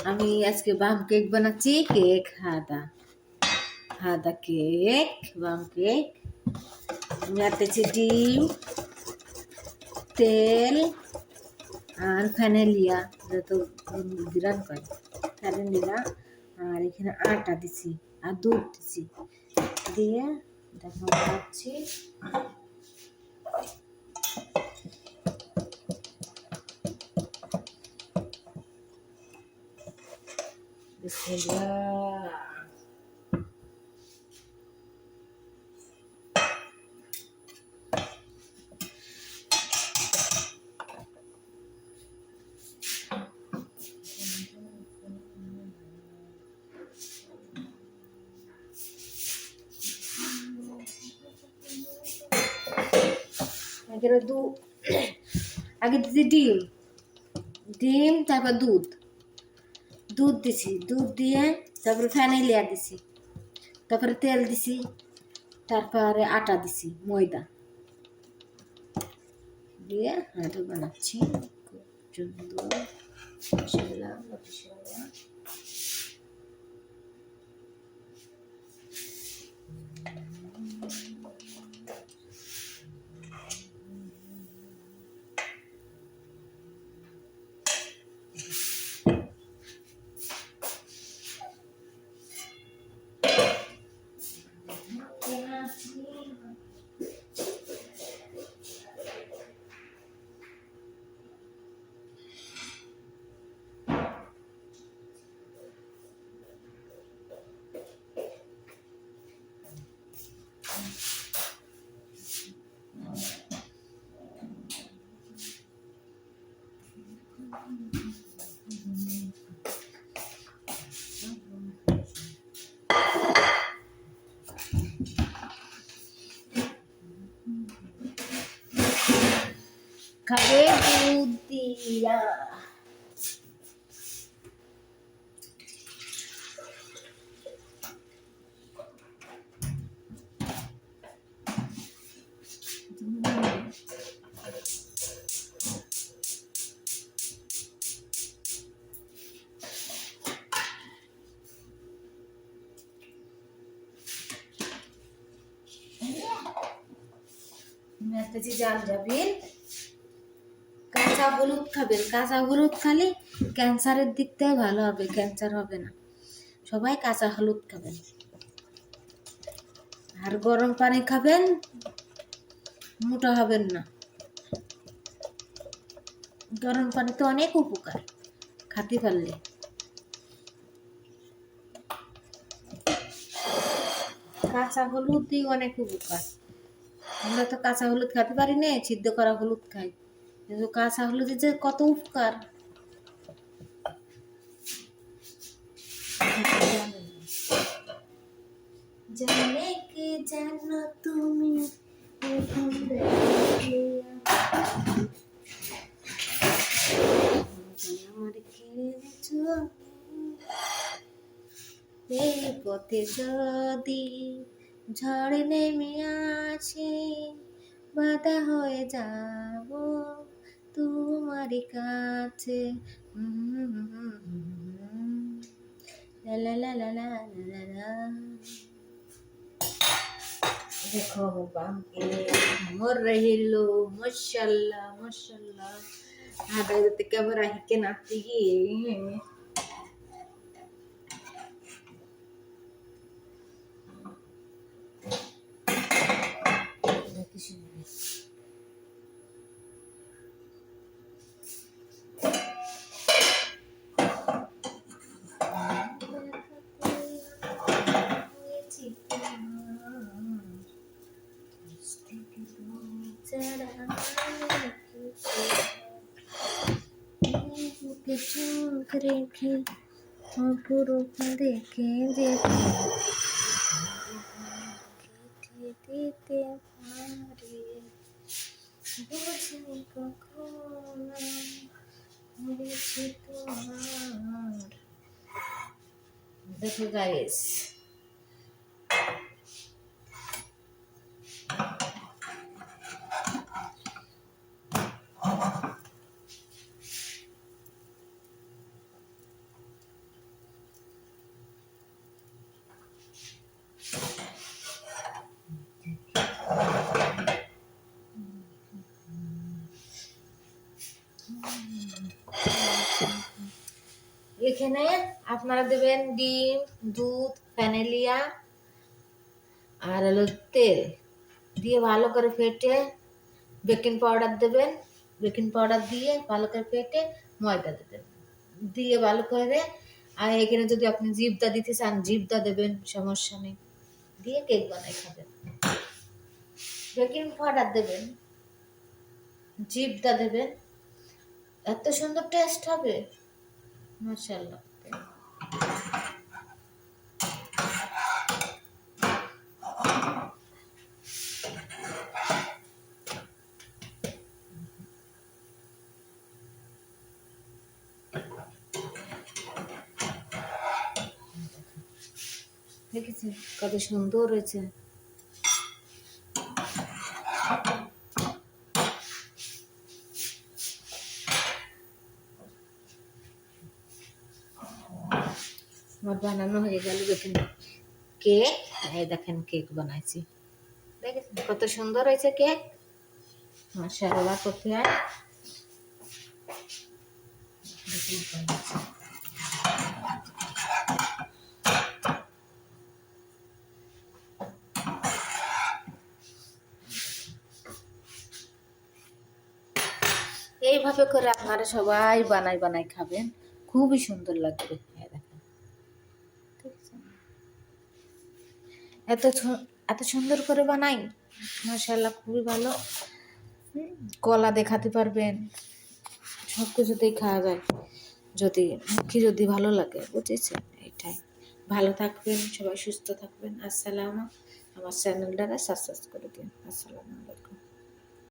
আমি আজকে বাম কেক বানাচ্ছি। কেক হাদা কেক, বাম কেক। আমি আনতেছি ডিম, তেল আর ফ্যানেলিয়া, যত দিলাম কয় ফ্যানেলিয়া। আর এখানে আটা দিছি আর দুধ দিছি, দিয়ে দেখো বানাচ্ছি। বিসমিল্লাহ। আগে দিছি ডিম, তারপর দুধ দিছি, দুধ দিয়ে তারপরে ফ্যানেলিয়া দিছি, তারপরে তেল দিছি, তারপরে আটা দিছি, ময়দা দিয়ে হাঁটা বানাচ্ছি। খুব সুন্দর মশলা। খাবে দুধ দিয়া। মেতেছি জাল যাবেন। কাঁচা হলুদ খাবেন, কাঁচা হলুদ খালে ক্যান্সারের দিক থেকে ভালো হবে, ক্যান্সার হবে না। সবাই কাঁচা হলুদ খাবেন। আর গরম পানি খাবেন, মোটা হবেন না। গরম পানি তো অনেক উপকার খাতে পারলে। কাঁচা হলুদ দিয়ে অনেক উপকার। আমরা তো কাঁচা হলুদ খেতে পারি না, সিদ্ধ করা হলুদ খাই, কিন্তু কাঁচা হলুদের যে কত উপকার জানে কে জানো তুমি। আমার খেয়েছো এই পথে যদি ঝড় নেমে আসে, বাধা হয়ে যাব তোমার কাছে। লা লা লা লা লা লা লা। देखो बाकी मर रही लो माशाल्लाह माशाल्लाह। ada ketika merahikan hati gini. चूक रेखे अपुरूप देखे जेते দিতে পারি বুঝি কখনো হয়েছে তোমার। দেখো গাইস, এখানে আপনারা দেবেন ডিম, দুধ, ভ্যানিলিয়া আর হলো তেল দিয়ে ভালো করে ফেটে বেকিং পাউডার দেবেন। বেকিং পাউডার দিয়ে ভালো করে ফেটে ময়দা দেবেন, দিয়ে ভালো করে। আর এখানে যদি আপনি জিবদা দিতে চান জিবদা দেবেন, সমস্যা নেই, দিয়ে কেক বানাই খাবেন। বেকিং পাউডার দেবেন, জিবদা দেবেন, এত সুন্দর টেস্ট হবে, মাশাআল্লাহ। দেখেছেন কত সুন্দর হয়েছে। আমার বানানো হয়ে গেল দেখেন কেক। এই দেখেন কেক বানাইছি, দেখেছেন কত সুন্দর হয়েছে কেক, মাশাআল্লাহ। কোথায় এইভাবে করে আপনারা সবাই বানাই বানাই খাবেন, খুবই সুন্দর লাগবে। দেখেন এত এত সুন্দর করে বানাই, মাশাআল্লাহ, খুবই ভালো। কলা দেখাতে পারবেন, সব কিছুতেই খাওয়া যায় যদি মুখে যদি ভালো লাগে, বুঝেছেন? এটাই। ভালো থাকবেন সবাই, সুস্থ থাকবেন। আসসালামু, আমার চ্যানেলটাকে সাবস্ক্রাইব করে দিন। আসসালাম।